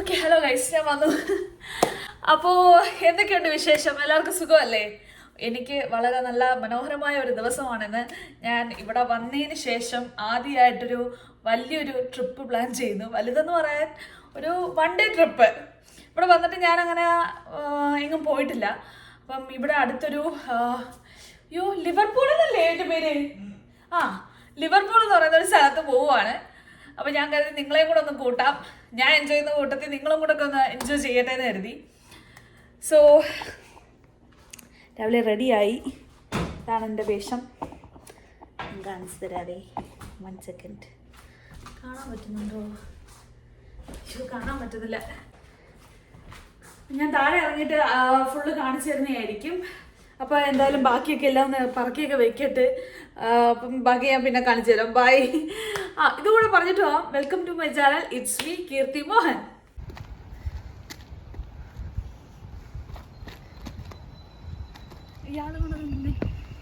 Okay hello guys, ഞാൻ വന്നു. അപ്പോൾ എന്തൊക്കെയുണ്ട് വിശേഷം? എല്ലാവർക്കും സുഖമല്ലേ? എനിക്ക് വളരെ നല്ല മനോഹരമായ ഒരു ദിവസമാണെന്ന്. ഞാൻ ഇവിടെ വന്നതിന് ശേഷം ആദ്യമായിട്ടൊരു വലിയൊരു ട്രിപ്പ് പ്ലാൻ ചെയ്യുന്നു. വലുതെന്ന് പറയാൻ ഒരു 1 ഡേ ട്രിപ്പ്. ഇവിടെ വന്നിട്ട് ഞാനങ്ങനെ എങ്ങും പോയിട്ടില്ല. അപ്പം ഇവിടെ അടുത്തൊരു ലിവർപൂൾ എന്നല്ലേ എൻ്റെ പേര്? ലിവർപൂൾ എന്ന് പറയുന്ന ഒരു സ്ഥലത്ത് പോവുകയാണ്. അപ്പോൾ ഞാൻ കരുതി നിങ്ങളെയും കൂടെ ഒന്ന് കൂട്ടാം. ഞാൻ എൻജോയ് ചെയ്യുന്ന കൂട്ടത്തിൽ നിങ്ങളും കൂടെ ഒക്കെ ഒന്ന് എൻജോയ് ചെയ്യട്ടെ എന്ന് കരുതി. സോ രാവിലെ റെഡിയായി. ഇതാണ് എൻ്റെ വേഷം. കാണിച്ചു തരാതെ 1 സെക്കൻഡ്. കാണാൻ പറ്റുന്നുണ്ടോ? കാണാൻ പറ്റുന്നില്ല. ഞാൻ താഴെ ഇറങ്ങിയിട്ട് ഫുള്ള് കാണിച്ചു തരുന്നതായിരിക്കും. അപ്പോൾ എന്തായാലും ബാക്കിയൊക്കെ എല്ലാം ഒന്ന് പറക്കിയൊക്കെ വെക്കട്ട്. അപ്പം ബാക്കി ഞാൻ പിന്നെ കാണിച്ചു തരാം. ബൈ. ഇതുകൂടെ പറഞ്ഞിട്ട് പോവാം. Welcome to my channel. It's me Keerthi Mohan. ഇയാളും കൂടെ നിന്നെ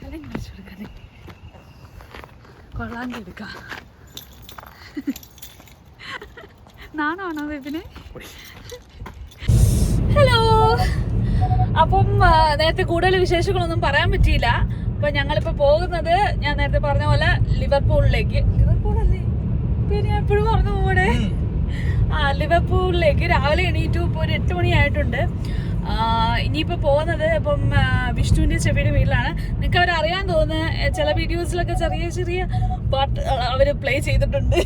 കലയും കാണിച്ചു കൊടുക്കാനേ കൊള്ളാൻ്റെ എടുക്കാം. നാണാണോ ബേബിനെ? ഹലോ. അപ്പം നേരത്തെ കൂടുതൽ വിശേഷങ്ങളൊന്നും പറയാൻ പറ്റിയില്ല. അപ്പം ഞങ്ങളിപ്പോൾ പോകുന്നത് ഞാൻ നേരത്തെ പറഞ്ഞ പോലെ ലിവർപൂളിലേക്ക്. ലിവർപൂളല്ലേ പിന്നെ ഞാൻ എപ്പോഴും പറഞ്ഞു പോകണേ. ലിവർപൂളിലേക്ക് രാവിലെ എണീറ്റു. ഇപ്പോൾ ഒരു 8 മണിയായിട്ടുണ്ട്. ഇനിയിപ്പോൾ പോകുന്നത് ഇപ്പം വിഷ്ണുവിൻ്റെ ചെവിയുടെ വീട്ടിലാണ്. നിങ്ങൾക്ക് അവരറിയാൻ തോന്നുന്നു. ചില വീഡിയോസിലൊക്കെ ചെറിയ ചെറിയ പാട്ട് അവർ പ്ലേ ചെയ്തിട്ടുണ്ട്.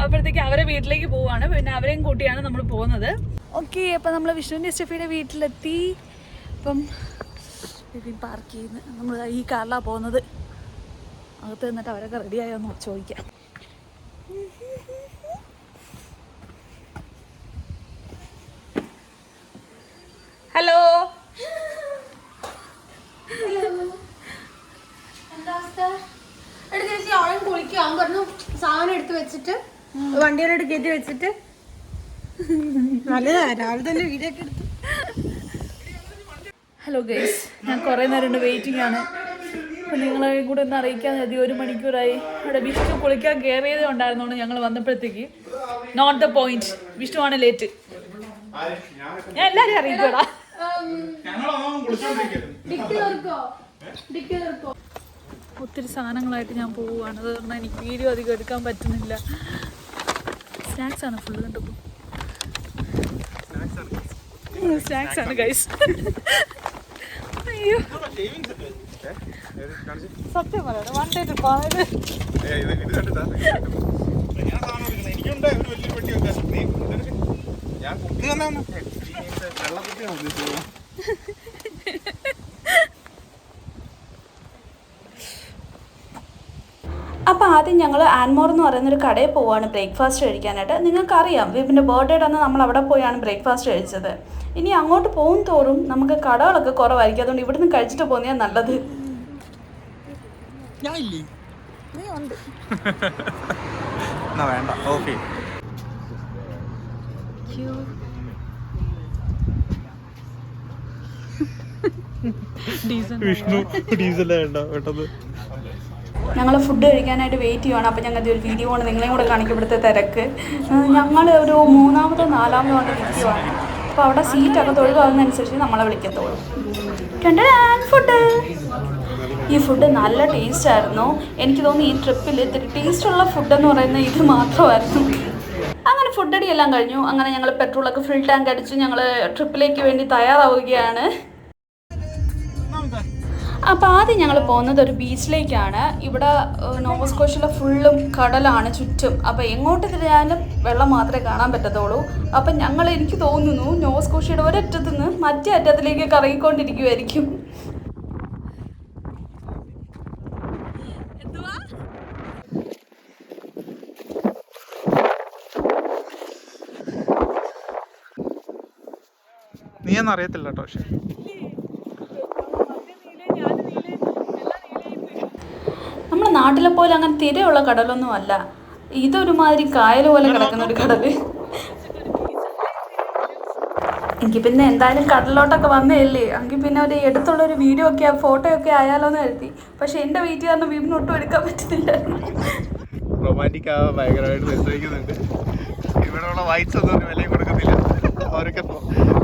അപ്പോഴത്തേക്ക് അവരെ വീട്ടിലേക്ക് പോവുകയാണ്. പിന്നെ അവരെയും കൂട്ടിയാണ് നമ്മൾ പോകുന്നത്. ഓക്കെ, അപ്പം നമ്മൾ വിഷ്ണുവിൻ്റെ സ്റ്റെഫിയുടെ വീട്ടിലെത്തി. അപ്പം പാർക്ക് ചെയ്യുന്നു. നമ്മൾ ഈ കാറിലാണ് പോകുന്നത്. അകത്ത് നിന്നിട്ട് അവരൊക്കെ റെഡിയായോന്ന് ചോദിക്കാം. ഹലോ. കുളിക്കാൻ പറഞ്ഞു. സാധനം എടുത്ത് വെച്ചിട്ട് വണ്ടിയിലോട്ട് കയറ്റി വെച്ചിട്ട് നല്ലതാ. രാവിലെ തന്നെ വീഡിയോ ഒക്കെ എടുത്തു. ഹലോ ഗൈസ്, ഞാൻ കുറേ നേരം വെയിറ്റിംഗ് ആണ്. അപ്പം നിങ്ങളെ കൂടെ ഒന്ന് അറിയിക്കാൻ മതി. 1 മണിക്കൂറായി. ഇവിടെ വിഷ്ണു കുളിക്കാൻ കയറിയതേ ഉണ്ടായിരുന്നുകൊണ്ട് ഞങ്ങൾ വന്നപ്പോഴത്തേക്ക് നോട്ട് ദ പോയിന്റ്. വിഷ്ണു ആണ് ലേറ്റ്. ഞാൻ എല്ലാവരും അറിയിക്കൂടാ. ഒത്തിരി സാധനങ്ങളായിട്ട് ഞാൻ പോവുകയാണ്. അത് കാരണം എനിക്ക് വീഡിയോ അധികം എടുക്കാൻ പറ്റുന്നില്ല. സ്നാക്സ് ആണ് ഫുള്ള്. കണ്ടപ്പോൾ സ്നാക്സ് ആണ് ഗൈസ്. അയ്യോ സത്യം പറയണം. 1 ഡേ ട്രിപ്പാണ് അപ്പോൾ ആദ്യം ഞങ്ങൾ ആൻമോർ എന്ന് പറയുന്നൊരു കടയിൽ പോവുകയാണ് ബ്രേക്ക്ഫാസ്റ്റ് കഴിക്കാനായിട്ട്. നിങ്ങൾക്കറിയാം വിപിൻ്റെ ബർത്ത്ഡേയുടെ അന്ന് നമ്മൾ അവിടെ പോയാണ് ബ്രേക്ക്ഫാസ്റ്റ് കഴിച്ചത്. ഇനി അങ്ങോട്ട് പോകും തോറും നമുക്ക് കടകളൊക്കെ കുറവായിരിക്കും. അതുകൊണ്ട് ഇവിടുന്ന് കഴിച്ചിട്ട് പോകുന്നതാണ് നല്ലത്. ഞങ്ങൾ ഫുഡ് കഴിക്കാനായിട്ട് വെയിറ്റ് ചെയ്യുവാണ്. അപ്പോൾ ഞങ്ങൾ ഒരു വീഡിയോ കൊണ്ട് നിങ്ങളെയും കൂടെ കാണിക്കപ്പെടുത്ത തിരക്ക്. ഞങ്ങൾ ഒരു 3-ാമതോ 4-ാമതോ കൊണ്ട് നിൽക്കുവാണ്. അപ്പോൾ അവിടെ സീറ്റൊക്കെ തൊഴിലാകുന്നതനുസരിച്ച് നമ്മളെ വിളിക്കത്തോളൂ. ഫുഡ്. ഈ ഫുഡ് നല്ല ടേസ്റ്റ് ആയിരുന്നു. എനിക്ക് തോന്നുന്നു ഈ ട്രിപ്പിൽ ഇത്തിരി ടേസ്റ്റുള്ള ഫുഡെന്ന് പറയുന്നത് ഇത് മാത്രമായിരുന്നു. അങ്ങനെ ഫുഡ് അടിയെല്ലാം കഴിഞ്ഞു. അങ്ങനെ ഞങ്ങൾ പെട്രോളൊക്കെ ഫുൾ ടാങ്ക് അടിച്ച് ഞങ്ങൾ ട്രിപ്പിലേക്ക് വേണ്ടി തയ്യാറാവുകയാണ്. അപ്പോൾ ആദ്യം ഞങ്ങൾ പോകുന്നത് ഒരു ബീച്ചിലേക്കാണ്. ഇവിടെ നോവസ്കോഷ്യയിലെ ഫുള്ളും കടലാണ് ചുറ്റും. അപ്പോൾ എങ്ങോട്ട് തിരിഞ്ഞാലും വെള്ളം മാത്രമേ കാണാൻ പറ്റത്തുള്ളൂ. അപ്പം എനിക്ക് തോന്നുന്നു നോവസ്കോഷ്യയുടെ ഒരറ്റത്തു നിന്ന് മറ്റേ അറ്റത്തിലേക്ക് കറങ്ങിക്കൊണ്ടിരിക്കുമായിരിക്കും. നീ എന്നറിയത്തില്ല കേട്ടോ. പക്ഷേ നമ്മുടെ നാട്ടിലെ പോലെ അങ്ങനെ തിരയുള്ള കടലൊന്നും അല്ല. ഇതൊരുമാതിരി കായൽ പോലെ കിടക്കുന്ന ഒരു കടൽ. എങ്കിൽ പിന്നെ എന്തായാലും കടലിലോട്ടൊക്കെ വന്നതല്ലേ, എങ്കിൽ പിന്നെ ഒരു എടുത്തുള്ളൊരു വീഡിയോ ഒക്കെ ഫോട്ടോ ഒക്കെ ആയാലോ എന്ന് കരുതി. പക്ഷെ എൻ്റെ വീട്ടിൽ കാരണം വീടിന് ഒട്ടും എടുക്കാൻ പറ്റുന്നില്ലായിരുന്നു. റൊമാൻറ്റിക് ആവാൻ ഭയങ്കരമായിട്ട് രസിക്കുന്നുണ്ട്. ഇവിടെയുള്ള വൈറ്റ്സ് ഒന്നും ഒരു വിലയും കൊടുക്കത്തില്ല. അവരൊക്കെ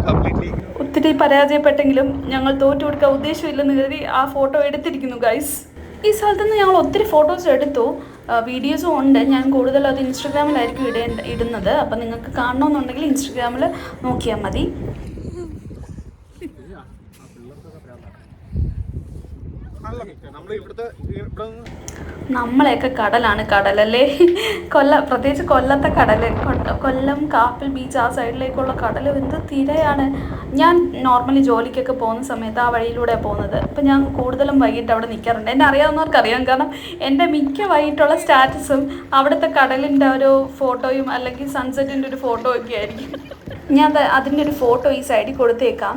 കംപ്ലീറ്റ്ലി ഒത്തിരി പരാജയപ്പെട്ടെങ്കിലും ഞങ്ങൾ തോറ്റു കൊടുക്കാൻ ഉദ്ദേശമില്ലെന്ന് കരുതി ആ ഫോട്ടോ എടുത്തിരിക്കുന്നു ഗൈസ്. ഈ സ്ഥലത്ത് നിന്ന് ഞങ്ങൾ ഒത്തിരി ഫോട്ടോസ് എടുത്തു, വീഡിയോസും ഉണ്ട്. ഞാൻ കൂടുതൽ അത് ഇൻസ്റ്റഗ്രാമിലായിരിക്കും ഇടുന്നത്. അപ്പം നിങ്ങൾക്ക് കാണണമെന്നുണ്ടെങ്കിൽ ഇൻസ്റ്റഗ്രാമിൽ നോക്കിയാൽ മതി. നമ്മളെയൊക്കെ കടലാണ് കടലല്ലേ, പ്രത്യേകിച്ച് കൊല്ലത്തെ കടൽ, കൊല്ലം കാപ്പിൽ ബീച്ച് ആ സൈഡിലേക്കുള്ള കടൽ എന്ത് തിരയാണ്. ഞാൻ നോർമലി ജോലിക്കൊക്കെ പോകുന്ന സമയത്ത് ആ വഴിയിലൂടെയാണ് പോകുന്നത്. അപ്പം ഞാൻ കൂടുതലും വൈകിട്ട് അവിടെ നിൽക്കാറുണ്ട്. എന്നെ അറിയാവുന്നവർക്കറിയാം, കാരണം എൻ്റെ മിക്ക വൈകിട്ടുള്ള സ്റ്റാറ്റസും അവിടുത്തെ കടലിൻ്റെ ഒരു ഫോട്ടോയും അല്ലെങ്കിൽ സൺസെറ്റിൻ്റെ ഒരു ഫോട്ടോ ഒക്കെ ആയിരിക്കും. ഞാൻ അതിൻ്റെ ഒരു ഫോട്ടോ ഈ സൈഡിൽ കൊടുത്തേക്കാം.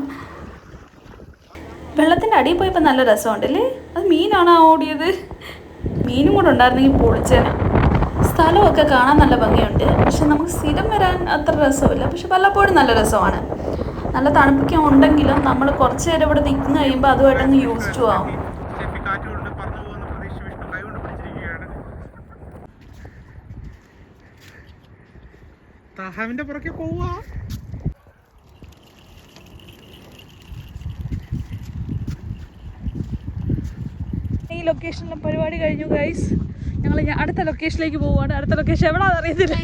വെള്ളത്തിൻ്റെ അടിയിൽ പോയപ്പോൾ നല്ല രസമുണ്ടല്ലേ. അത് മീനാണ് ഓടിയത്. മീനും കൂടെ ഉണ്ടായിരുന്നെങ്കിൽ പൊളിച്ചേന. സ്ഥലമൊക്കെ കാണാൻ നല്ല ഭംഗിയുണ്ട്, പക്ഷെ നമുക്ക് സ്ഥിരം വരാൻ അത്ര രസമില്ല. പക്ഷെ വല്ലപ്പോഴും നല്ല രസമാണ്. നല്ല തണുപ്പൊക്കെ ഉണ്ടെങ്കിലും നമ്മൾ കുറച്ച് നേരം ഇവിടെ നിൽക്കുന്ന കഴിയുമ്പോൾ അതുമായിട്ടൊന്ന് യൂസ് ടു ആവും. താഹാവിന്റെ പുറകെ പോവാ. ഈ ലൊക്കേഷനിലെ പരിപാടി കഴിഞ്ഞു ഗൈസ്. ഞങ്ങൾ അടുത്ത ലൊക്കേഷനിലേക്ക് പോവുകയാണ്. അടുത്ത ലൊക്കേഷൻ എവിടെയാണെന്ന് അറിയത്തില്ല.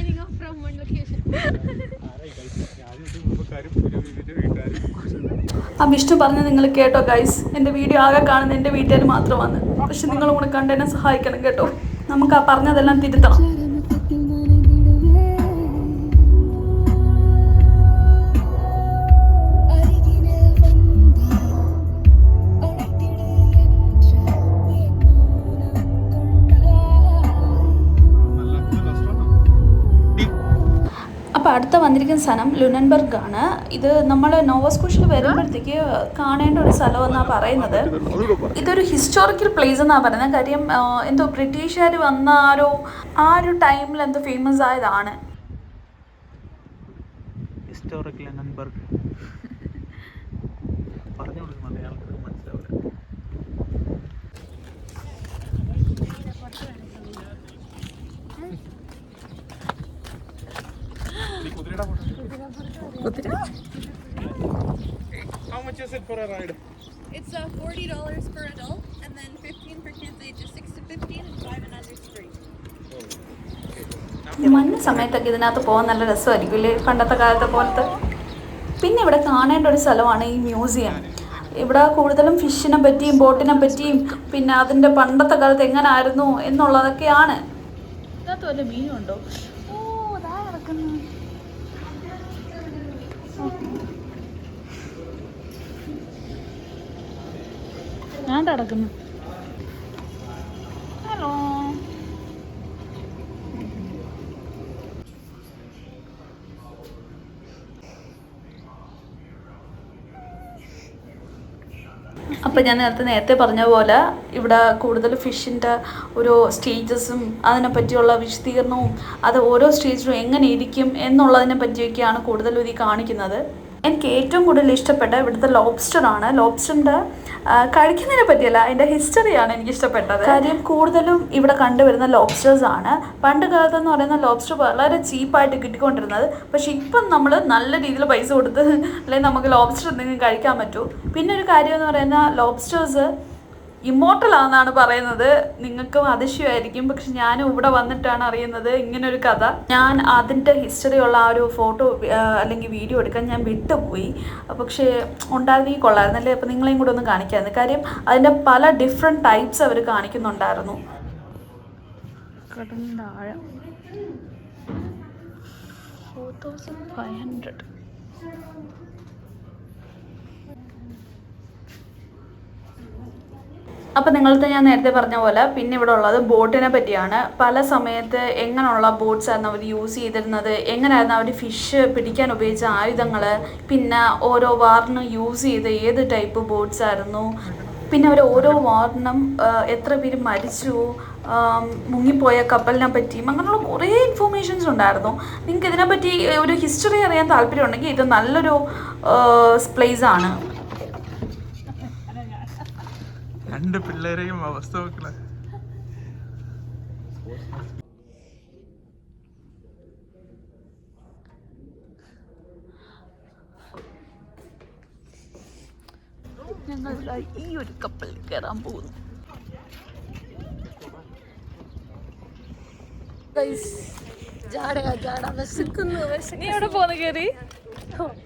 ആ വിഷ്ണു പറഞ്ഞ് നിങ്ങൾ കേട്ടോ ഗൈസ്, എൻ്റെ വീഡിയോ ആകെ കാണുന്നത് എൻ്റെ വീട്ടുകാർ മാത്രമാണ്. പക്ഷെ നിങ്ങളും കൂടെ കണ്ട് എന്നെ സഹായിക്കണം കേട്ടോ. നമുക്ക് ആ പറഞ്ഞതെല്ലാം തിരുത്തണം. അപ്പോൾ അടുത്ത വന്നിരിക്കുന്ന സ്ഥലം ലുനൻബർഗ് ആണ്. ഇത് നമ്മൾ നോവസ്കോഷ്യയിൽ വരുമ്പോഴത്തേക്ക് കാണേണ്ട ഒരു സ്ഥലമെന്നാണ് പറയുന്നത്. ഇതൊരു ഹിസ്റ്റോറിക്കൽ പ്ലേസ് എന്നാണ് പറയുന്നത്. കാര്യം എന്തോ ബ്രിട്ടീഷുകാർ വന്ന ആ ഒരു ടൈമിൽ എന്തോ ഫേമസ് ആയതാണ്. ഹിസ്റ്റോറിക്കൽ ലുനൻബർഗ് പറഞ്ഞു കൊടുക്കും, മലയാളത്തിൽ മനസ്സിലാവില്ല. How much is it for a ride? It's $40 per adult, and then 15 for kids ages 6 to 15, and 5 and under is free. മഞ്ഞ സമയത്തൊക്കെ ഇതിനകത്ത് പോകാൻ നല്ല രസമായിരിക്കും അല്ലേ, പണ്ടത്തെ കാലത്തെ പോലത്തെ. പിന്നെ ഇവിടെ കാണേണ്ട ഒരു സ്ഥലമാണ് ഈ മ്യൂസിയം. ഇവിടെ കൂടുതലും ഫിഷിനെ പറ്റിയും ബോട്ടിനെ പറ്റിയും പിന്നെ അതിൻ്റെ പണ്ടത്തെ കാലത്ത് എങ്ങനെ ആയിരുന്നു എന്നുള്ളതൊക്കെയാണ്. ഇതിനകത്ത് വല്ല മീനും ഉണ്ടോ? ഓ അതാ കിടക്കുന്നു. ഞാൻ കിടക്കുന്നു. ഹലോ. അപ്പം ഞാൻ നേരത്തെ പറഞ്ഞ പോലെ ഇവിടെ കൂടുതൽ ഫിഷിൻ്റെ ഓരോ സ്റ്റേജസും അതിനെ പറ്റിയുള്ള വിശദീകരണവും അത് ഓരോ സ്റ്റേജിലും എങ്ങനെ ഇരിക്കും എന്നുള്ളതിനെ പറ്റിയൊക്കെയാണ് കൂടുതലും ഇത് കാണിക്കുന്നത്. എനിക്ക് ഏറ്റവും കൂടുതൽ ഇഷ്ടപ്പെട്ട ഇവിടുത്തെ ലോബ്സ്റ്ററാണ്. ലോബ്സ്റ്ററിൻ്റെ കഴിക്കുന്നതിനെ പറ്റിയല്ല, അതിൻ്റെ ഹിസ്റ്ററിയാണ് എനിക്ക് ഇഷ്ടപ്പെട്ടത്. കാര്യം കൂടുതലും ഇവിടെ കണ്ടുവരുന്ന ലോബ്സ്റ്റേഴ്സാണ്. പണ്ട് കാലത്തെന്ന് പറയുന്ന ലോബ്സ്റ്റർ വളരെ ചീപ്പായിട്ട് കിട്ടിക്കൊണ്ടിരുന്നത്. പക്ഷേ ഇപ്പം നമ്മൾ നല്ല രീതിയിൽ പൈസ കൊടുത്ത് അല്ലെങ്കിൽ നമുക്ക് ലോബ്സ്റ്റർ എന്തെങ്കിലും കഴിക്കാൻ പറ്റൂ. പിന്നെ ഒരു കാര്യം എന്ന് പറയുന്ന ലോബ്സ്റ്റേഴ്സ് ഇമ്മോർട്ടലാണെന്നാണ് പറയുന്നത്. നിങ്ങൾക്കും അതിശയമായിരിക്കും, പക്ഷെ ഞാനും ഇവിടെ വന്നിട്ടാണ് അറിയുന്നത് ഇങ്ങനൊരു കഥ. ഞാൻ അതിൻ്റെ ഹിസ്റ്ററിയുള്ള ആ ഒരു ഫോട്ടോ അല്ലെങ്കിൽ വീഡിയോ എടുക്കാൻ ഞാൻ വിട്ടുപോയി. പക്ഷേ ഉണ്ടായിരുന്നെങ്കിൽ കൊള്ളായിരുന്നല്ലേ. അപ്പോൾ നിങ്ങളെയും കൂടെ ഒന്ന് കാണിക്കാമായിരുന്നു. കാര്യം അതിൻ്റെ പല ഡിഫറെൻറ്റ് ടൈപ്സ് അവർ കാണിക്കുന്നുണ്ടായിരുന്നു. കടലിൻ്റെ ആഴം 4500. അപ്പോൾ നിങ്ങളത്തെ ഞാൻ നേരത്തെ പറഞ്ഞ പോലെ പിന്നെ ഇവിടെ ഉള്ളത് ബോട്ടിനെ പറ്റിയാണ്. പല സമയത്ത് എങ്ങനെയുള്ള ബോട്ട്സായിരുന്നു അവർ യൂസ് ചെയ്തിരുന്നത്, എങ്ങനെയായിരുന്നു അവർ ഫിഷ് പിടിക്കാൻ ഉപയോഗിച്ച ആയുധങ്ങൾ, പിന്നെ ഓരോ വാറിനും യൂസ് ചെയ്ത ഏത് ടൈപ്പ് ബോട്ട്സ് ആയിരുന്നു, പിന്നെ അവർ ഓരോ വാറിനും എത്ര പേര് മരിച്ചു, മുങ്ങിപ്പോയ കപ്പലിനെ പറ്റിയും അങ്ങനെയുള്ള കുറേ ഇൻഫോർമേഷൻസ് ഉണ്ടായിരുന്നു. നിങ്ങൾക്ക് ഇതിനെപ്പറ്റി ഒരു ഹിസ്റ്ററി അറിയാൻ താല്പര്യമുണ്ടെങ്കിൽ ഇത് നല്ലൊരു പ്ലേസാണ്. രണ്ട് പിള്ളേരെയും അവസ്ഥ നോക്കണേ. ഞങ്ങൾ ഈ ഒരു കപ്പലിൽ കയറാൻ പോകുന്നു. നീ എവിടെ പോന്ന് കയറി?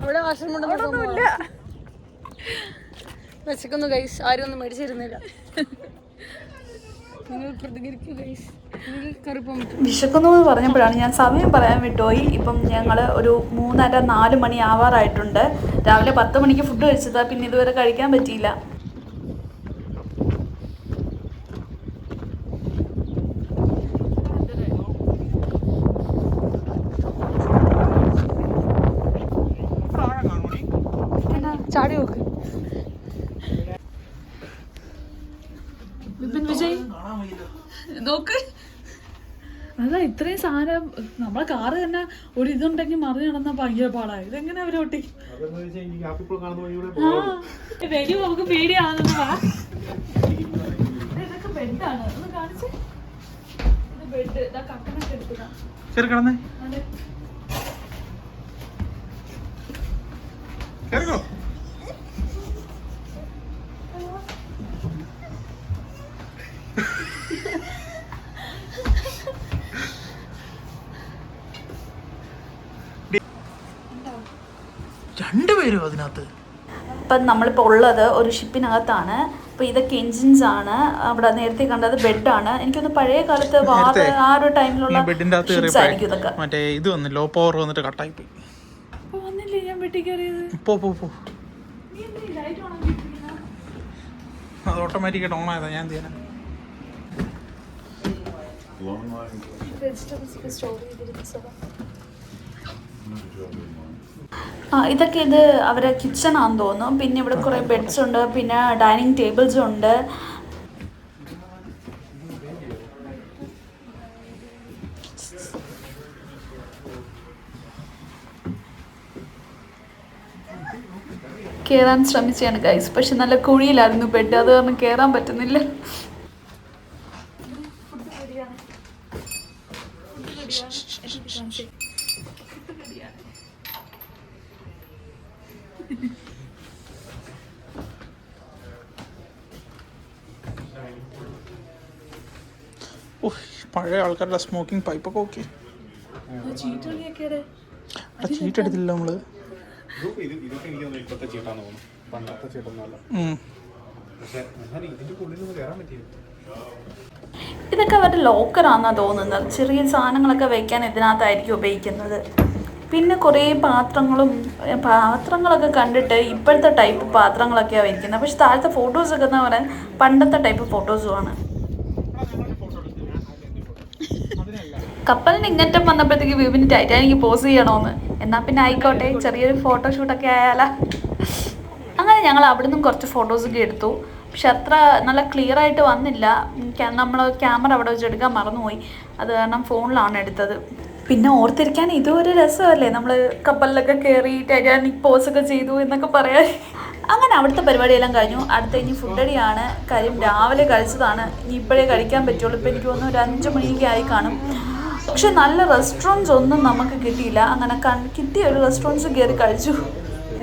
അവിടെ വാഷമുണ്ടൊന്നുമില്ല. വിശക്കുന്നു ഗൈസ്. ആരും ഒന്നും മേടിച്ചിരുന്നില്ല. നിങ്ങൾ പ്രതികരിക്കൂ ഗൈസ്. വിശക്കുന്നു എന്ന് പറഞ്ഞപ്പോഴാണ് ഞാൻ സമയം പറയാൻ വിട്ടുപോയി. ഇപ്പം ഞങ്ങൾ ഒരു 3:30-4 മണി ആവാറായിട്ടുണ്ട്. രാവിലെ 10 മണിക്ക് ഫുഡ് കഴിച്ചതാ, പിന്നെ ഇതുവരെ കഴിക്കാൻ പറ്റിയില്ല. ചാടി നോക്ക്. വിപിൻ വിജയ് നോക്ക്. അതാ ഇത്രയും സാധനം നമ്മളെ കാറ് തന്നെ ഒരു ഇതുണ്ടെങ്കിൽ മറിഞ്ഞ് നടന്ന ഭയങ്കര പാടായി. ഇതെങ്ങനെ അവരോട്ടി വരും? നമുക്ക് പേടിയാണെന്ന് വാ. ഇതൊക്കെ ബെഡാണ്. ഒന്ന് കാണിച്ചേ. ഇത് ബെഡ്. ഇതാ കട്ടനൊക്കെ എടുത്തതാ. രണ്ടുപേരും അതിനകത്ത്. ഇപ്പം നമ്മളിപ്പോൾ ഉള്ളത് ഒരു ഷിപ്പിനകത്താണ്. അപ്പോൾ ഇതൊക്കെ എൻജിൻസ് ആണ്. അവിടെ നേരത്തെ കണ്ടത് ബെഡാണ്. എനിക്കൊന്ന് പഴയ കാലത്ത് ആ ഒരു ടൈമിലുള്ള ഷിപ്സ് ആയിരിക്കും ഇതൊക്കെ. മറ്റേ ഇത് വന്ന് ലോ പവർ വന്നിട്ട് കട്ടായി പോയി. വന്നില്ലേ ഞാൻ വെട്ടി കയറിയത്? അത് ഓട്ടോമാറ്റിക്കായിട്ട് ഓൺ ആയതാ. ഞാൻ ചെയ്യാനാ. ഇതൊക്കെ ഇത് അവരെ കിച്ചൺ ആണെന്ന് തോന്നുന്നു. പിന്നെ ഇവിടെ കുറേ ബെഡ്സ് ഉണ്ട്, പിന്നെ ഡൈനിങ് ടേബിൾസും ഉണ്ട്. കയറാൻ ശ്രമിച്ചാണ് ഗൈസ്, പക്ഷെ നല്ല കുഴിയിലായിരുന്നു ബെഡ്. അത് കാരണം കയറാൻ പറ്റുന്നില്ല. പഴയ ആൾക്കാരുടെ സ്മോക്കിംഗ് പൈപ്പൊക്കെ ഓക്കെ. ചീട്ട് എടുത്തില്ല നമ്മള്. ഇതൊക്കെ അവരുടെ ലോക്കറാണെന്നാണ് തോന്നുന്നത്. ചെറിയ സാധനങ്ങളൊക്കെ വെക്കാൻ ഇതിനകത്തായിരിക്കും ഉപയോഗിക്കുന്നത്. പിന്നെ കുറേ പാത്രങ്ങളൊക്കെ കണ്ടിട്ട് ഇപ്പോഴത്തെ ടൈപ്പ് പാത്രങ്ങളൊക്കെയാണ് വയ്ക്കുന്നത്. പക്ഷെ താഴത്തെ ഫോട്ടോസൊക്കെ എന്ന് പറയാൻ പണ്ടത്തെ ടൈപ്പ് ഫോട്ടോസുമാണ്. കപ്പലിന് ഇങ്ങനത്തെ വന്നപ്പോഴത്തേക്ക് വിപിന് ടൈറ്റാനിക്ക് പോസ് ചെയ്യണമെന്ന്. എന്നാൽ പിന്നെ ആയിക്കോട്ടെ, ചെറിയൊരു ഫോട്ടോഷൂട്ടൊക്കെ ആയാലോ. അങ്ങനെ ഞങ്ങൾ അവിടെ നിന്നും കുറച്ച് ഫോട്ടോസൊക്കെ എടുത്തു. പക്ഷെ അത്ര നല്ല ക്ലിയർ ആയിട്ട് വന്നില്ല. നമ്മൾ ക്യാമറ അവിടെ വെച്ച് എടുക്കാൻ മറന്നുപോയി. അത് കാരണം ഫോണിലാണ് എടുത്തത്. പിന്നെ ഓർത്തിരിക്കാൻ ഇതൊരു രസമല്ലേ, നമ്മൾ കപ്പലിലൊക്കെ കയറി ടൈറ്റാനിക് പോസൊക്കെ ചെയ്തു എന്നൊക്കെ പറയാൻ. അങ്ങനെ അവിടുത്തെ പരിപാടിയെല്ലാം കഴിഞ്ഞു. അടുത്ത ഇനി ഫുഡടിയാണ്. കാര്യം രാവിലെ കഴിച്ചതാണ്, ഇനി ഇപ്പോഴേ കഴിക്കാൻ പറ്റുള്ളൂ. ഇപ്പോൾ എനിക്ക് തോന്നുന്നു ഒരു 5 മണിയൊക്കെ ആയി കാണും. പക്ഷെ നല്ല റെസ്റ്റോറൻറ്റ്സ് ഒന്നും നമുക്ക് കിട്ടിയില്ല. അങ്ങനെ കിട്ടിയ ഒരു റെസ്റ്റോറൻറ്റ്സ് കയറി കഴിച്ചു.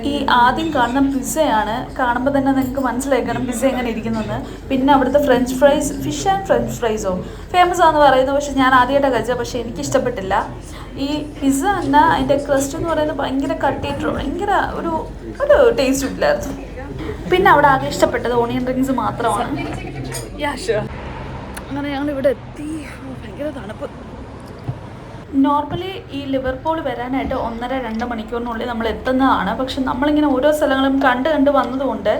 ഈ ആദ്യം കാണുന്ന പിസ്സയാണ്. കാണുമ്പോൾ തന്നെ നിങ്ങൾക്ക് മനസ്സിലാക്കണം പിസ്സ എങ്ങനെ ഇരിക്കുന്നെന്ന്. പിന്നെ അവിടുത്തെ French fries, fish and French ഫ്രൈസോ ഫേമസ് ആണെന്ന് പറയുന്നത്. പക്ഷെ ഞാൻ ആദ്യമായിട്ടാണ് കഴിച്ചത്, പക്ഷേ എനിക്കിഷ്ടപ്പെട്ടില്ല. ഈ പിസ്സ തന്നെ അതിൻ്റെ ക്രസ്റ്റ് എന്ന് പറയുന്നത് ഭയങ്കര കട്ടിയിട്ട് ഭയങ്കര ഒരു ടേസ്റ്റ് ഇല്ലായിരുന്നു. പിന്നെ അവിടെ ആകെ ഇഷ്ടപ്പെട്ടത് ഓണിയൻ റിങ്സ് മാത്രമാണ്. അങ്ങനെ ഞങ്ങൾ ഇവിടെ എത്തി. ഭയങ്കര തണുപ്പ്. നോർമലി ഈ ലിവർപൂൾ വരാനായിട്ട് 1.5-2 മണിക്കൂറിനുള്ളിൽ നമ്മൾ എത്തുന്നതാണ്. പക്ഷെ നമ്മളിങ്ങനെ ഓരോ സ്ഥലങ്ങളും കണ്ട് വന്നതുകൊണ്ട്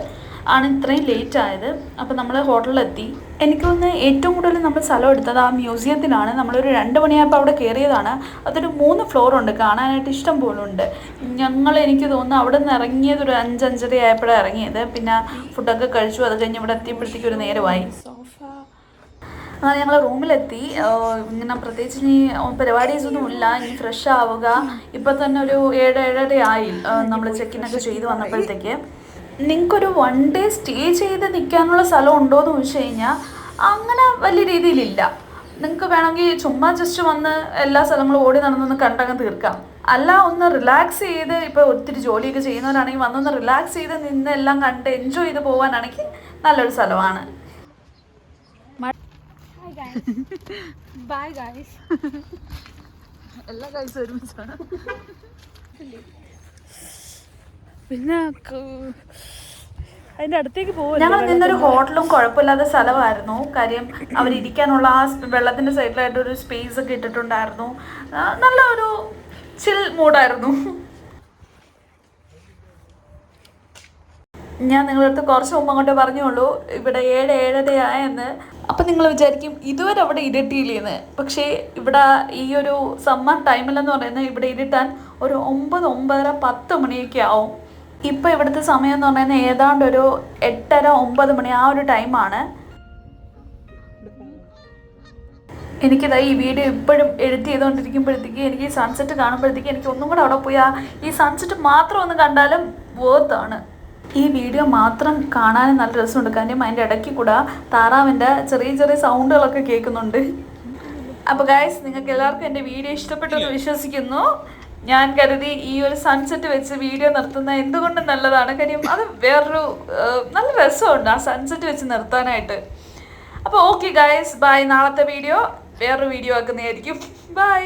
ആണ് ഇത്രയും ലേറ്റ് ആയത്. അപ്പോൾ നമ്മൾ ഹോട്ടലിലെത്തി. എനിക്ക് തോന്നുന്നു ഏറ്റവും കൂടുതൽ നമ്മൾ സ്ഥലം എടുത്തത് ആ മ്യൂസിയത്തിലാണ്. നമ്മളൊരു 2 മണിയായപ്പോൾ അവിടെ കയറിയതാണ്. അതൊരു 3 ഫ്ലോറുണ്ട്, കാണാനായിട്ട് ഇഷ്ടം പോലും ഉണ്ട്. എനിക്ക് തോന്നുന്നു അവിടെ നിന്ന് ഇറങ്ങിയത് ഒരു 5-5:30 ആയപ്പോഴാണ് ഇറങ്ങിയത്. പിന്നെ ഫുഡൊക്കെ കഴിച്ചു. അത് കഴിഞ്ഞ് ഇവിടെ എത്തിയപ്പോഴത്തേക്ക് ഒരു നേരമായി. അങ്ങനെ ഞങ്ങൾ റൂമിലെത്തി. ഇങ്ങനെ പ്രത്യേകിച്ച് ഇനി പരിപാടീസൊന്നും ഇല്ല. ഇനി ഫ്രഷ് ആവുക. ഇപ്പം തന്നെ ഒരു 7-7:30 ആയി നമ്മൾ ചെക്കിനൊക്കെ ചെയ്ത് വന്നപ്പോഴത്തേക്ക്. നിങ്ങൾക്കൊരു 1 ഡേ സ്റ്റേ ചെയ്ത് നിൽക്കാനുള്ള സ്ഥലം ഉണ്ടോ എന്ന് ചോദിച്ചു കഴിഞ്ഞാൽ അങ്ങനെ വലിയ രീതിയിലില്ല. നിങ്ങൾക്ക് വേണമെങ്കിൽ ചുമ്മാ ജസ്റ്റ് വന്ന് എല്ലാ സ്ഥലങ്ങളും ഓടി നടന്നൊന്ന് കണ്ടങ്ങ് തീർക്കാം. അല്ല ഒന്ന് റിലാക്സ് ചെയ്ത് ഇപ്പോൾ ഒത്തിരി ജോലിയൊക്കെ ചെയ്യുന്നവരാണെങ്കിൽ വന്നൊന്ന് റിലാക്സ് ചെയ്ത് നിന്ന് എല്ലാം കണ്ട് എൻജോയ് ചെയ്ത് പോകാനാണെങ്കിൽ നല്ലൊരു സ്ഥലമാണ്. Bye guys. എല്ലാ കാഴ്ച ഒരുമിച്ചാണ്. പിന്നെ അതിൻ്റെ അടുത്തേക്ക് പോകും. ഞങ്ങൾ നിന്നൊരു ഹോട്ടലും കുഴപ്പമില്ലാത്ത സ്ഥലമായിരുന്നു. കാര്യം അവരിയ്ക്കാനുള്ള ആ വെള്ളത്തിൻ്റെ സൈഡിലായിട്ട് ഒരു സ്പേസ് ഒക്കെ ഇട്ടിട്ടുണ്ടായിരുന്നു. നല്ല ഒരു ചിൽ മൂഡായിരുന്നു. ഞാൻ നിങ്ങളുടെ അടുത്ത് കുറച്ച് മുമ്പ് അങ്ങോട്ട് പറഞ്ഞോളൂ ഇവിടെ 7-7:30 ആയെന്ന്. അപ്പം നിങ്ങൾ വിചാരിക്കും ഇതുവരെ അവിടെ ഇരുട്ടിയില്ലേന്ന്. പക്ഷേ ഇവിടെ ഈ ഒരു സമ്മർ ടൈമിലെന്ന് പറയുന്നത് ഇവിടെ ഇരുട്ടാൻ ഒരു 9-9:30-10 മണിയൊക്കെ ആവും. ഇപ്പം ഇവിടുത്തെ സമയം എന്ന് പറയുന്നത് ഏതാണ്ട് ഒരു 8:30-9 മണി ആ ഒരു ടൈമാണ്. എനിക്കിതാ ഈ വീഡിയോ ഇപ്പോഴും എഡിറ്റ് ചെയ്തുകൊണ്ടിരിക്കുമ്പോഴത്തേക്ക് എനിക്ക് ഈ സൺസെറ്റ് കാണുമ്പോഴത്തേക്ക് എനിക്ക് ഒന്നും കൂടെ അവിടെ പോയി ഈ സൺസെറ്റ് മാത്രം ഒന്ന് കണ്ടാലും വേർത്താണ്. ഈ വീഡിയോ മാത്രം കാണാനും നല്ല രസമുണ്ട്. കാര്യം അതിൻ്റെ ഇടയ്ക്ക് കൂടെ താറാവിൻ്റെ ചെറിയ ചെറിയ സൗണ്ടുകളൊക്കെ കേൾക്കുന്നുണ്ട്. അപ്പോൾ ഗൈസ്, നിങ്ങൾക്ക് എല്ലാവർക്കും എൻ്റെ വീഡിയോ ഇഷ്ടപ്പെട്ടു എന്ന് വിശ്വസിക്കുന്നു. ഞാൻ കരുതി ഈ ഒരു സൺസെറ്റ് വെച്ച് വീഡിയോ നിർത്തുന്നത് എന്തുകൊണ്ടും നല്ലതാണ്. കാര്യം അത് വേറൊരു നല്ല രസമുണ്ട് ആ സൺസെറ്റ് വെച്ച് നിർത്താനായിട്ട്. അപ്പോൾ ഓക്കെ ഗൈസ്, ബൈ. നാളത്തെ വീഡിയോ വേറൊരു വീഡിയോ ആക്കുന്നതായിരിക്കും. ബൈ.